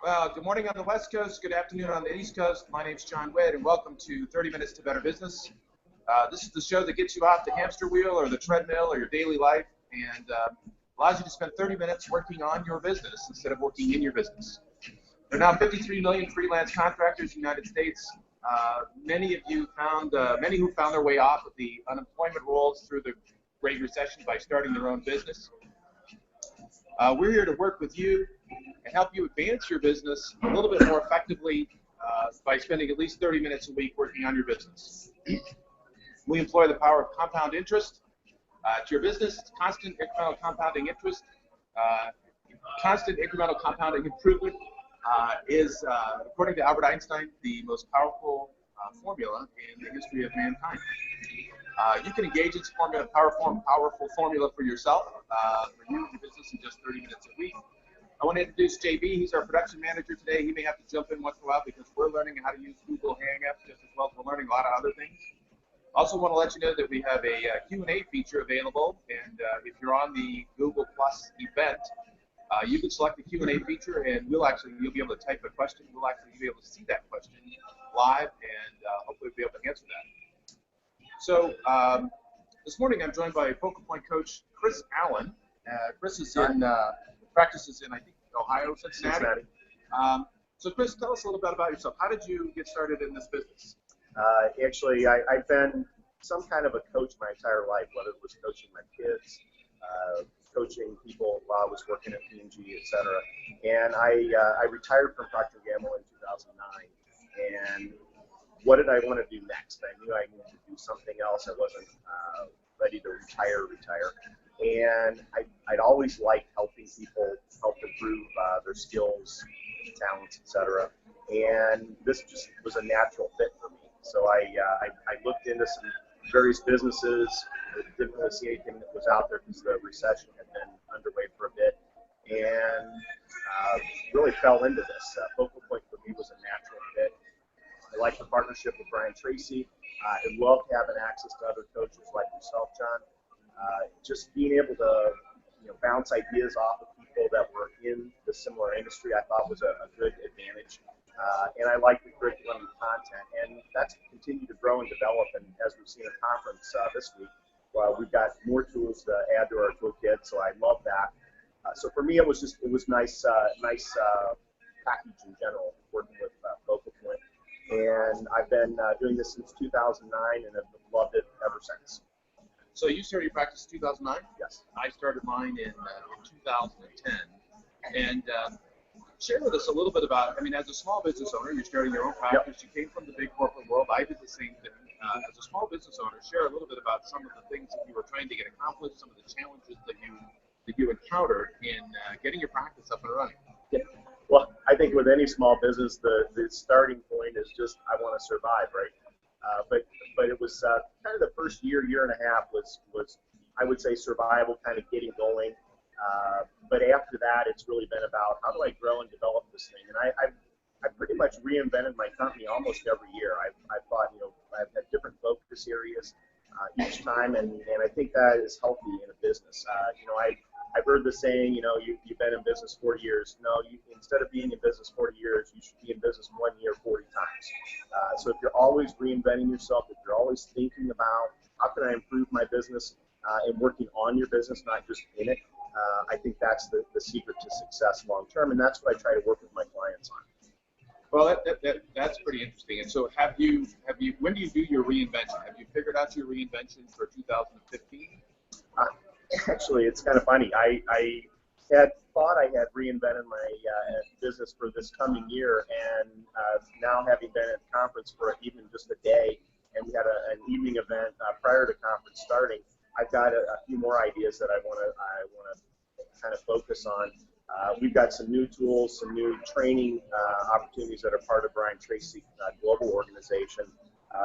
Well, good morning on the West Coast, good afternoon on the East Coast. My name's John Witt, and welcome to 30 Minutes to Better Business. This is the show that gets you off the hamster wheel or the treadmill or your daily life and allows you to spend 30 minutes working on your business instead of working in your business. There are now 53 million freelance contractors in the United States. Many who found their way off of the unemployment rolls through the Great Recession by starting their own business. We're here to work with you and help you advance your business a little bit more effectively by spending at least 30 minutes a week working on your business. We employ the power of compound interest. To your business, it's constant incremental compounding interest. Constant incremental compounding improvement is, according to Albert Einstein, the most powerful formula in the history of mankind. You can engage its formula, powerful formula for yourself, for you and your business in just 30 minutes a week. I want to introduce JB. He's our production manager today. He may have to jump in once in a while because we're learning how to use Google Hangouts just as well as we're learning a lot of other things. Also want to let you know that we have a Q&A feature available, and if you're on the Google Plus event, you can select the Q&A feature, and you'll be able to type a question. We'll actually be able to see that question live, and hopefully be able to answer that. So this morning I'm joined by Focal Point coach Chris Allen. Chris is practices in, I think, Ohio, Cincinnati. So Chris, tell us a little bit about yourself. How did you get started in this business? Actually, I've been some kind of a coach my entire life, whether it was coaching my kids, coaching people while I was working at P&G, et cetera. And I retired from Procter & Gamble in 2009. And what did I want to do next? I knew I needed to do something else. I wasn't ready to retire. And I'd always liked helping people help improve their skills, talents, et cetera. And this just was a natural fit for me. So I looked into some various businesses, didn't really see anything that was out there because the recession had been underway for a bit, and really fell into this. Focal Point for me was a natural fit. I like the partnership with Brian Tracy. I love having access to other coaches like yourself, John. Just being able to bounce ideas off of people that were in the similar industry, I thought was a good advantage. And I like the curriculum and content, and that's continued to grow and develop. And as we've seen at conference this week, we've got more tools to add to our toolkit. So I love that. So for me, it was nice package in general working with Focal Point. And I've been doing this since 2009, and have loved it ever since. So you started your practice in 2009? Yes. I started mine in 2010. And share with us a little bit about, as a small business owner, you're starting your own practice. Yep. You came from the big corporate world. I did the same thing. As a small business owner, share a little bit about some of the things that you were trying to get accomplished, some of the challenges that you encountered in getting your practice up and running. Yeah. Well, I think with any small business, the starting point is just, I want to survive, right? But it was kind of the first year and a half was I would say survival, kind of getting going. But after that, it's really been about how do I grow and develop this thing. And I pretty much reinvented my company almost every year. I've thought, I've had different focus areas each time, and I think that is healthy in a business. I've heard the saying, you've been in business 40 years. No, instead of being in business 40 years, you should be in business 1 year 40 times. So if you're always reinventing yourself, if you're always thinking about how can I improve my business and working on your business, not just in it, I think that's the secret to success long term, and that's what I try to work with my clients on. Well, that's pretty interesting. And so when do you do your reinvention? Have you figured out your reinvention for 2015? Actually, it's kind of funny. I had thought I had reinvented my business for this coming year, and now having been at the conference for even just a day, and we had an evening event prior to conference starting, I've got a few more ideas that I want to kind of focus on. We've got some new tools, some new training opportunities that are part of Brian Tracy global organization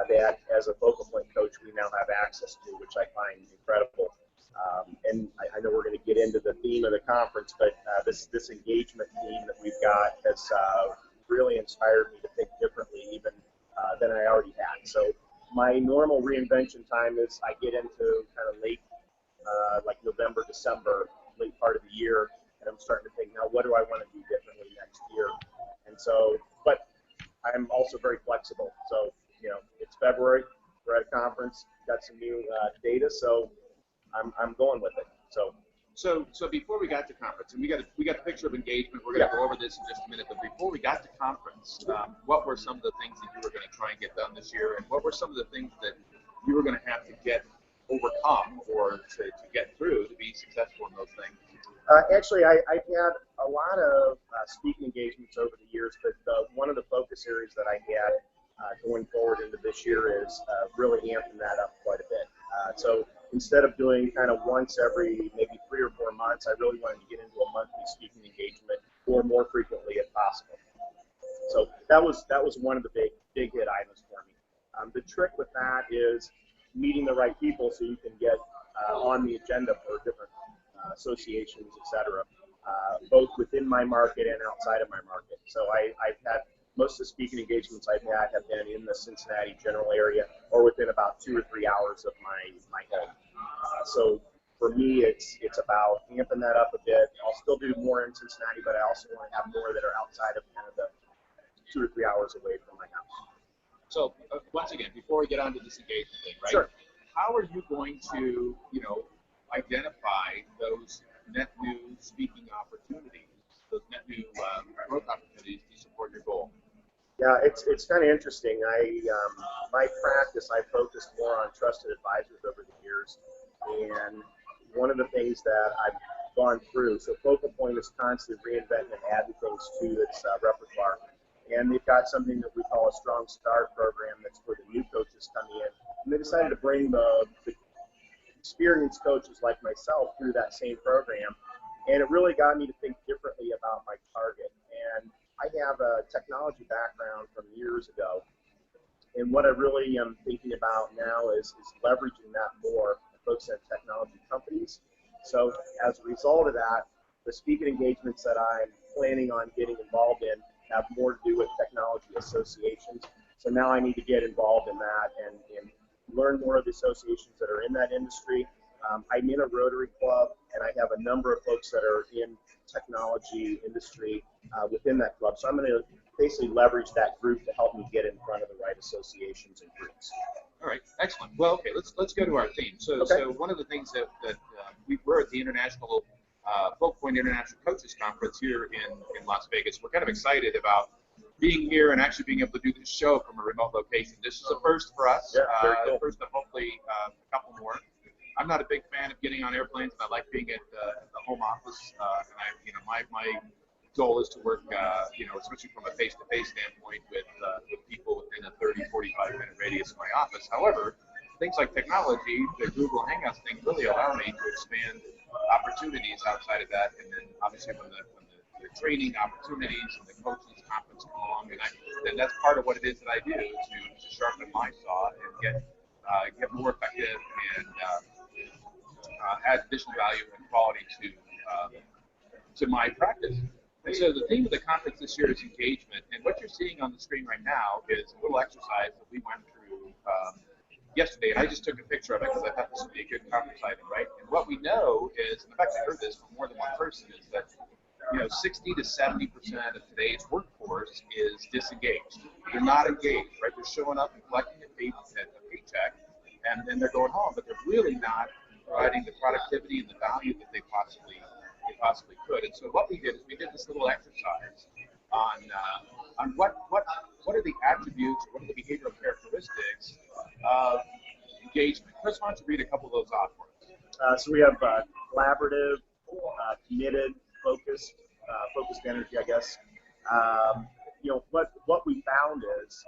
that, as a Focal Point coach, we now have access to, which I find incredible. And I know we're going to get into the theme of the conference, but this engagement theme that we've got has really inspired me to think differently even than I already had. So my normal reinvention time is I get into kind of late, like November, December, late part of the year, and I'm starting to think now, what do I want to do differently next year? And so, but I'm also very flexible. So, it's February, we're at a conference, got some new data, so I'm going with it. So before we got to conference, and we got a picture of engagement. We're going to go over this in just a minute. But before we got to conference, what were some of the things that you were going to try and get done this year, and what were some of the things that you were going to have to overcome or to get through to be successful in those things? Actually, I've had a lot of speaking engagements over the years, but one of the focus areas that I had going forward into this year is really amping that up quite a bit. So instead of doing kind of once every maybe 3 or 4 months, I really wanted to get into a monthly speaking engagement or more frequently if possible. So that was one of the big hit items for me. The trick with that is meeting the right people so you can get on the agenda for different associations, etc., both within my market and outside of my market. So I've had most of the speaking engagements I've had have been in the Cincinnati general area or within about 2 or 3 hours of my home. So for me, it's about amping that up a bit. I'll still do more in Cincinnati, but I also want to have more that are outside of kind of the 2 or 3 hours away from my house. So once again, before we get on to this engagement thing, right? Sure. How are you going to, identify those net new speaking opportunities, those net new growth opportunities to support your goal? Yeah, it's kind of interesting. My practice, I focused more on trusted advisors over the years, and one of the things that I've gone through, so Focal Point is constantly reinventing and adding things to its repertoire, and they've got something that we call a Strong Start program that's for the new coaches coming in, and they decided to bring the experienced coaches like myself through that same program, and it really got me to think differently about my target. And I have a technology background from years ago, and what I really am thinking about now is leveraging that more, folks at technology companies. So as a result of that, the speaking engagements that I'm planning on getting involved in have more to do with technology associations. So now I need to get involved in that and learn more of the associations that are in that industry. I'm in a Rotary Club, and I have a number of folks that are in technology industry within that club. So I'm going to basically leverage that group to help me get in front of the right associations and groups. All right, excellent. Well, okay, let's go to our theme. So one of the things that we're at the International Focal Point International Coaches Conference here in Las Vegas. We're kind of excited about being here and actually being able to do this show from a remote location. This is a first for us. Yeah, very cool. First of hopefully a couple more. I'm not a big fan of getting on airplanes, and I like being at the home office. And my goal is to work, especially from a face-to-face standpoint with people within a 30, 45-minute radius of my office. However, things like technology, the Google Hangouts thing, really allow me to expand opportunities outside of that. And then obviously when the training opportunities and the coaches conference come along, and that's part of what it is that I do to sharpen my saw and get more effective and add additional value and quality to my practice. And so the theme of the conference this year is engagement, and what you're seeing on the screen right now is a little exercise that we went through yesterday, and I just took a picture of it because I thought this would be a good conference item, right? And what we know is, and in fact I heard this from more than one person, is that 60 to 70% of today's workforce is disengaged. They're not engaged, right? They're showing up and collecting a paycheck, and then they're going home, but they're really not providing the productivity and the value that they possibly could. And so what we did is we did this little exercise on what are the attributes, what are the behavioral characteristics of engagement. Chris, why don't you read a couple of those off for us? So we have collaborative, committed, focused energy, I guess. What we found is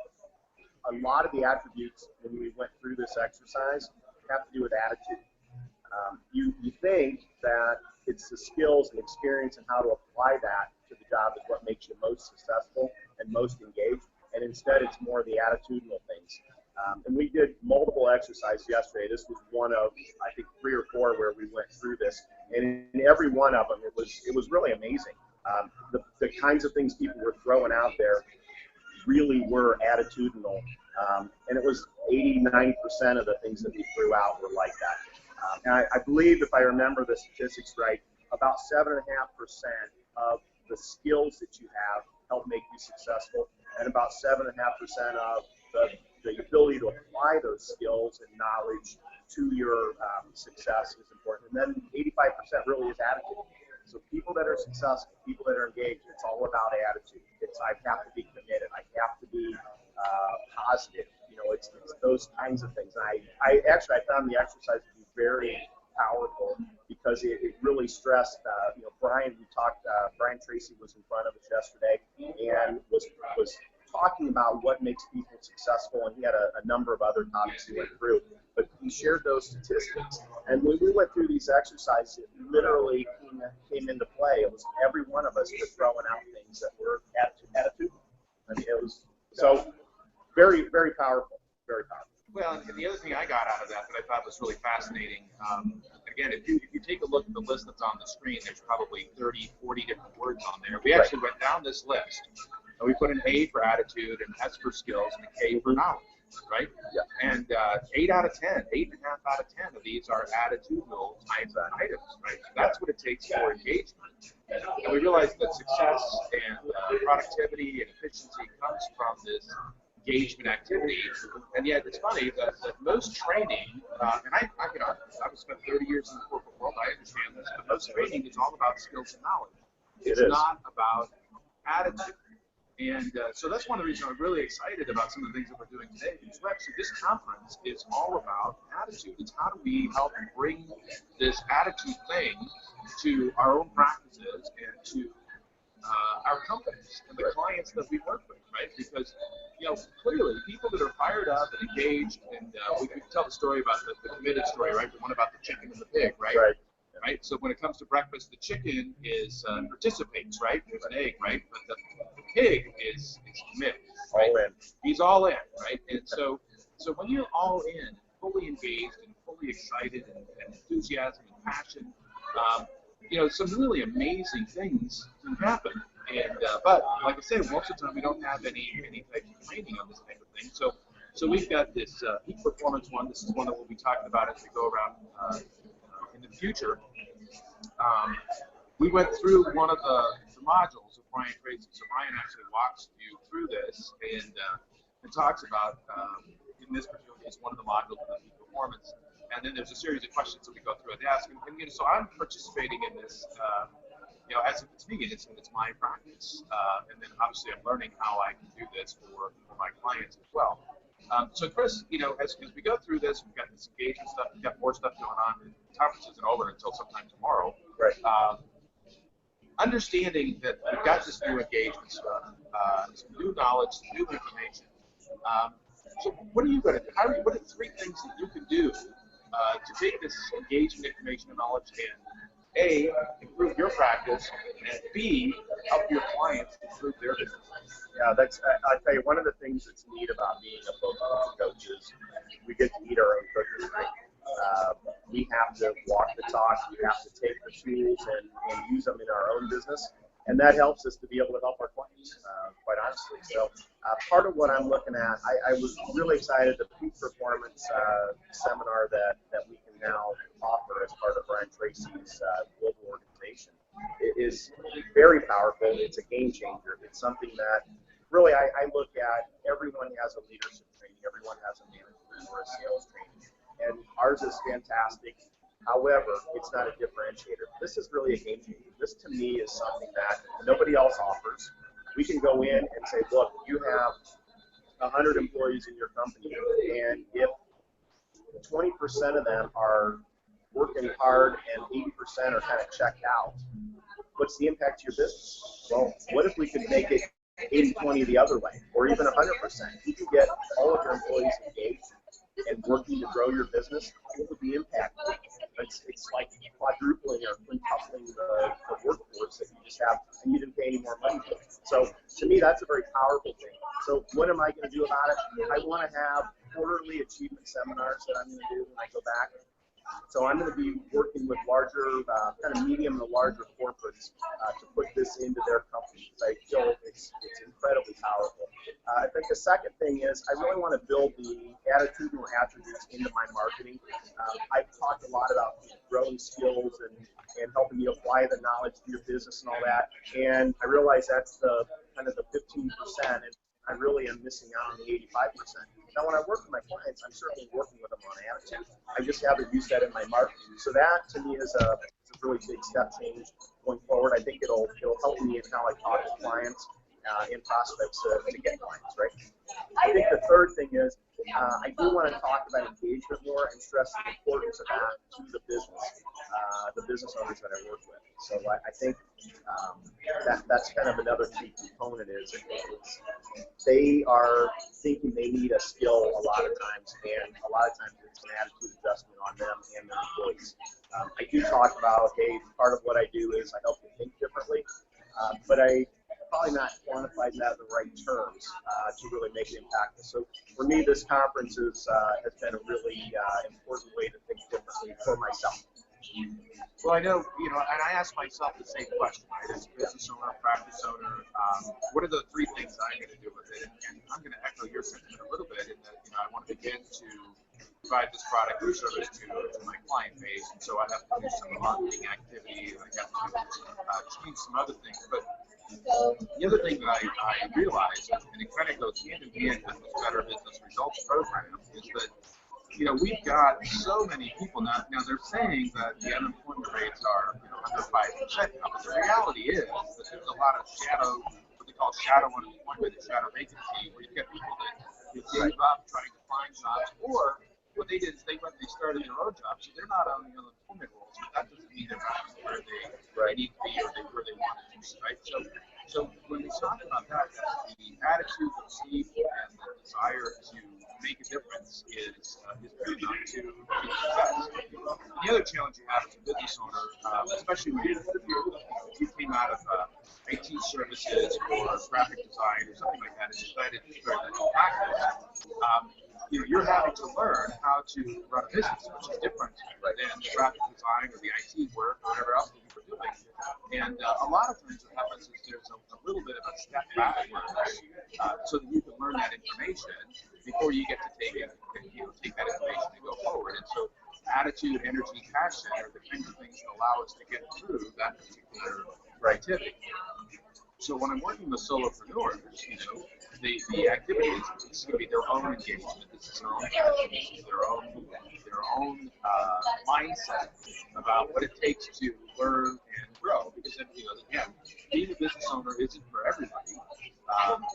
a lot of the attributes when we went through this exercise have to do with attitude. You think that it's the skills and experience and how to apply that to the job is what makes you most successful and most engaged, and instead it's more the attitudinal things. And we did multiple exercises yesterday. This was one of, I think, 3 or 4 where we went through this, and in every one of them, it was really amazing. The kinds of things people were throwing out there really were attitudinal, and it was 80-90% of the things that we threw out were like that. And I believe, if I remember the statistics right, about 7.5% of the skills that you have help make you successful, and about 7.5% of the ability to apply those skills and knowledge to your success is important. And then 85% really is attitude. So people that are successful, people that are engaged, it's all about attitude. I have to be committed. I have to be positive. It's those kinds of things. And I found the exercise to be very powerful because it really stressed. Brian Tracy was in front of us yesterday and was talking about what makes people successful, and he had a number of other topics he went through, but he shared those statistics. And when we went through these exercises, it literally came into play. It was every one of us were throwing out things that were attitude. I mean, it was so very, very powerful, very powerful. Well, and the other thing I got out of that I thought was really fascinating, again, if you take a look at the list that's on the screen, there's probably 30, 40 different words on there. We actually went down this list, and we put an A for attitude, and S for skills, and a K for knowledge, right? Yeah. And 8 out of 10, 8.5 out of 10 of these are attitudinal types of items, right? So that's what it takes for engagement. And we realized that success and productivity and efficiency comes from this engagement activity, and yet it's funny that most training, and I've spent 30 years in the corporate world, I understand this, but most training is all about skills and knowledge. It's not about attitude. And so that's one of the reasons I'm really excited about some of the things that we're doing today. Because actually, this conference is all about attitude. It's how do we help bring this attitude thing to our own practices and to our companies and the clients that we work with, right? Because, clearly, people that are fired up and engaged, and we can tell the story about the committed story, right? The one about the chicken and the pig, right? Right? So when it comes to breakfast, the chicken participates, right? There's an egg, right? But the pig is committed. Right? All in. He's all in, right? And so when you're all in, fully engaged and fully excited and enthusiasm and passion, some really amazing things can happen. And but like I said, most of the time we don't have any type of training on this type of thing. So we've got this peak performance one. This is one that we'll be talking about as we go around in the future. We went through one of the modules of Brian Tracy. So Brian actually walks you through this and talks about in this particular case one of the modules of the peak performance. And then there's a series of questions that we go through and ask. And so I'm participating in this, as it's me, it's my practice. And then obviously I'm learning how I can do this for my clients as well. So Chris, as we go through this, we've got this engagement stuff, we've got more stuff going on. The conference isn't over until sometime tomorrow. Right. Understanding that we've got this new engagement stuff, some new knowledge, some new information. So what are you going to do? What are 3 things that you can do to take this engagement, information, and knowledge and A, improve your practice, and B, help your clients improve their business? Yeah, I'll tell you, one of the things that's neat about being a vocal coach is we get to eat our own cooking, right? We have to walk the talk, we have to take the tools and use them in our own business, and that helps us to be able to help our clients, quite honestly. So part of what I'm looking at, I was really excited, the peak performance seminar that we can now offer as part of Brian Tracy's global organization. It is very powerful. It's a game changer. It's something that really I look at. Everyone has a leadership training. Everyone has a management or a sales training. And ours is fantastic. However, it's not a differentiator. This is really a game changer. This, to me, is something that nobody else offers. We can go in and say, look, you have 100 employees in your company, and if 20% of them are working hard and 80% are kind of checked out, what's the impact to your business? Well, what if we could make it 80-20 the other way, or even 100%? You can get all of your employees engaged and working to grow your business. What would the impact be? It's like quadrupling or quintupling the workforce that you just have, and you didn't pay any more money for it. So to me, that's a very powerful thing. So what am I going to do about it? I want to have quarterly achievement seminars that I'm going to do when I go back. So I'm going to be working with larger, kind of medium to larger corporates to put this into their company. I feel it's incredibly powerful. I think the second thing is I really want to build the attitudinal attributes into my marketing. I've talked a lot about growing skills and helping you apply the knowledge to your business and all that. And I realize that's the kind of the 15%, and I really am missing out on the 85%. Now, when I work with my clients, I'm certainly working with them on attitude. I just haven't used that in my marketing. So that, to me, is a really big step change going forward. I think it'll help me in how I talk to clients and prospects to get clients, right? I think the third thing is I do want to talk about engagement more and stress the importance of that to the business owners that I work with. So I think that's kind of another key component is they are thinking they need a skill a lot of times, and a lot of times it's an attitude adjustment on them and their employees. I do talk about, hey, part of what I do is I help you think differently, but I probably not quantified that in the right terms to really make it impactful. So for me, this conference has been a really important way to think differently for myself. Well, I know, and I ask myself the same question, right? As a business owner, practice owner, what are the three things I'm going to do with it? And I'm going to echo your sentiment a little bit in that, I want to begin to provide this product or service to my client base, and so I have to do some marketing activity, I have to change some other things. But the other thing that I realize, and it kind of goes hand in hand with this Better Business Results program, is that we've got so many people now. They're saying that the unemployment rates are under 5% now, but the reality is that there's a lot of what they call shadow unemployment, shadow vacancy, where you get people that gave up trying to find jobs, or what they did is they started their own jobs, so they're not on the unemployment rolls, but that doesn't mean they're not where they need to be or where they want to be, right? So when we talk about that, the attitude, the belief, and the desire to make a difference is good enough to be success. The other challenge you have as a business owner, especially when you came out of IT services or graphic design or something like that, and decided to start that practice, you're having to learn how to run a business, which is different than graphic design or the IT work or whatever else that you were doing. And a lot of times what happens is there's a little bit of a step backwards so that you can learn that information before you get to take that information and go forward. And so attitude, energy, passion are the kinds of things that allow us to get through that particular activity. So when I'm working with solopreneurs, the activity is going to be their own engagement. This is their own passion. This is their own mindset about what it takes to learn and grow. Because again, being a business owner isn't for everybody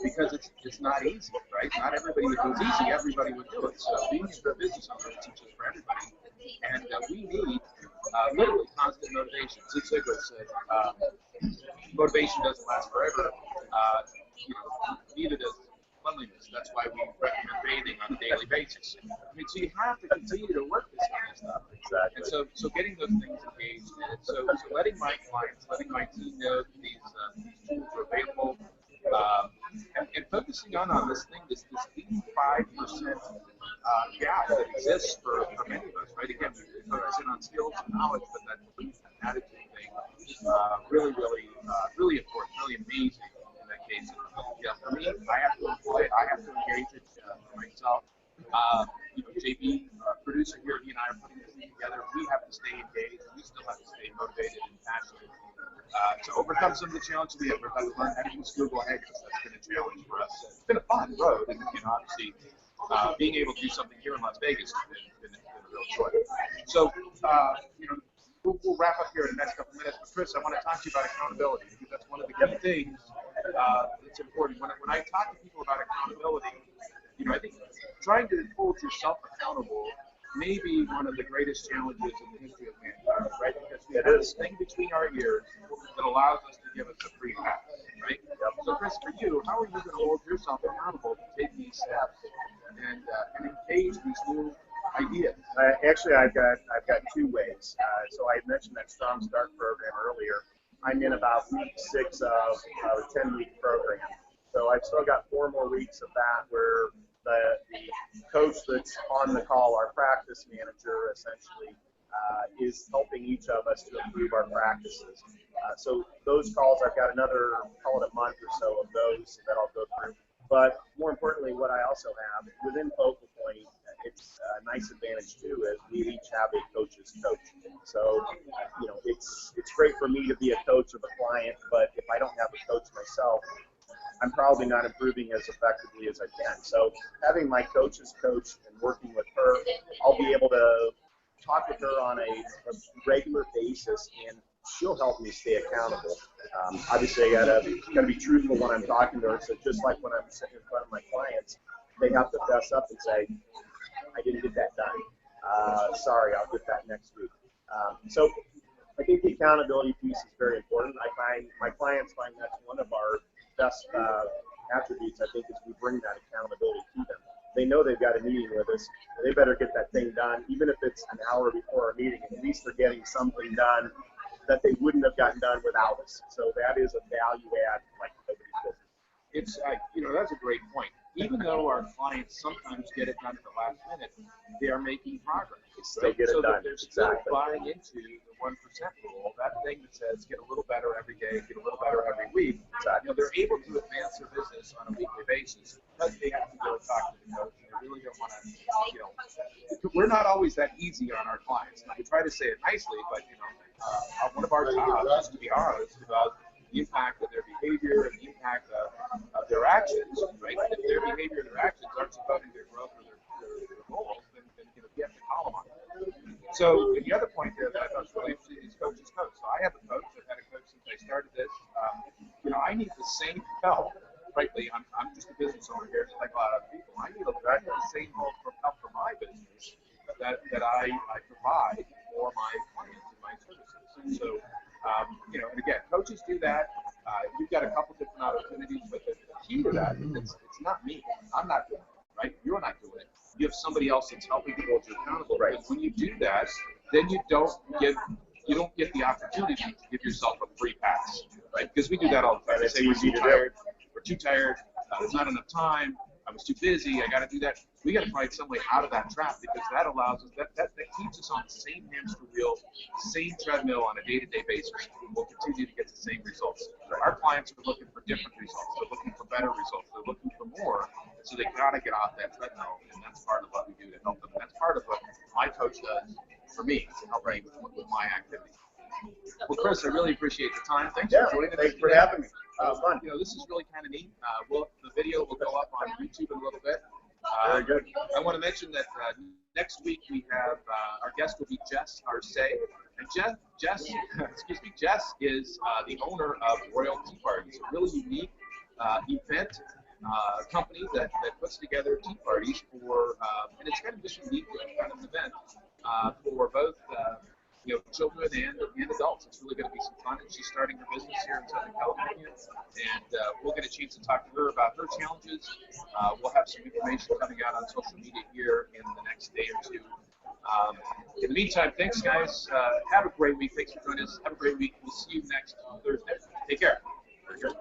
because it's not easy, right? Not everybody would do it easy. Everybody would do it. So being a business owner teaches for everybody, and we need literally constant motivation. Zig Ziglar said, motivation doesn't last forever. Neither does cleanliness. That's why we recommend bathing on a daily basis. So you have to continue to work this kind of stuff. Exactly. And so getting those things engaged in it. So letting my clients, letting my team know that these tools are available, and focusing on this thing, this 85% gap that exists for many of us, right? Again, focusing on skills and knowledge, but that belief and attitude thing, really important, really amazing in that case. For me, I have to employ it. I have to engage it for myself. JB, producer here, he and I are putting this thing together. We have to stay engaged. We still have to stay motivated and passionate to overcome some of the challenges we have. We've got to learn how to use Google Hedges. That's been a challenge for us. It's been a fun road, and obviously being able to do something here in Las Vegas has been a real choice. So, we'll wrap up here in the next couple minutes. But Chris, I want to talk to you about accountability, because that's one of the key things that's important. When I talk to people about accountability, I think trying to hold yourself accountable may be one of the greatest challenges in the history of mankind, right? Because we have this thing between our ears that allows us to give us a free pass, right? So, Chris, for you, how are you going to hold yourself accountable to take these steps and engage these new ideas? Actually, I've got two ways. So I mentioned that Strong Start program earlier. I'm in about week 6 of a 10-week program. So I've still got 4 more weeks of that where the coach that's on the call, our practice manager, essentially is helping each of us to improve our practices. So those calls, I've got another, call it a month or so of those that I'll go through. But more importantly, what I also have within Focal Point, it's a nice advantage too, is we each have a coach's coach. So, you know, it's great for me to be a coach of a client, but if I don't have a coach myself, I'm probably not improving as effectively as I can. So having my coach's coach and working with her, I'll be able to talk with her on a regular basis, and she'll help me stay accountable. Obviously, I gotta be truthful when I'm talking to her. So just like when I'm sitting in front of my clients, they have to fess up and say, "I didn't get that done. Sorry, I'll get that next week." So I think the accountability piece is very important. I find my clients find that's one of our best attributes. I think is we bring that accountability to them. They know they've got a meeting with us. They better get that thing done, even if it's an hour before our meeting. At least they're getting something done that they wouldn't have gotten done without us. So that is a value add like nobody's business. It's, that's a great point. Even though our clients sometimes get it done at the last minute, they are making progress. They get it done. They're still buying into the 1% rule, that thing that says get a little better every day, get a little better every week. They're able to advance their business on a weekly basis because they have to go talk to the coach. And they really don't want to, we're not always that easy on our clients. Now, we try to say it nicely, but, one of our jobs is to be honest about the impact of their behavior and the impact of their actions, right? If their behavior and their actions aren't supporting their growth or their goals, then you have to call them on it. So the other point there that I thought was really interesting is coach's coach. So I have a coach. I've had a coach since I started this. I need the same help. Frankly, I'm just a business owner here, just like a lot of people. I need the same help for my business that I provide for my clients and my services. And so, and again, coaches do that. You've got a couple different opportunities, but the key to that is it's not me. I'm not doing it, right? You're not doing it. You have somebody else that's helping you hold you accountable. Right. Because when you do that, then you don't get the opportunity to give yourself a free pass, right? Because we do that all the time. It's easy to do. We're too tired. There's not enough time. I was too busy. I got to do that. We got to find some way out of that trap because that allows us, that keeps us on the same hamster wheel, same treadmill on a day-to-day basis. We'll continue to get the same results. Our clients are looking for different results. They're looking for better results. They're looking for more. So they got to get off that treadmill, and that's part of what we do to help them. That's part of what my coach does for me to help me with my activities. Well, Chris, I really appreciate the time. Thanks for joining us. Thanks for having me. Fun. This is really kind of neat. The video will go up on YouTube in a little bit. Very good. I want to mention that next week we have our guest will be Jess Arce, and Jess is the owner of Royal Tea Parties, a really unique event company that puts together tea parties for, and it's kind of just unique kind of event for both. Children and adults. It's really going to be some fun. And she's starting her business here in Southern California. And we'll get a chance to talk to her about her challenges. We'll have some information coming out on social media here in the next day or two. In the meantime, thanks, guys. Have a great week. Thanks for joining us. Have a great week. We'll see you next Thursday. Take care. Very good.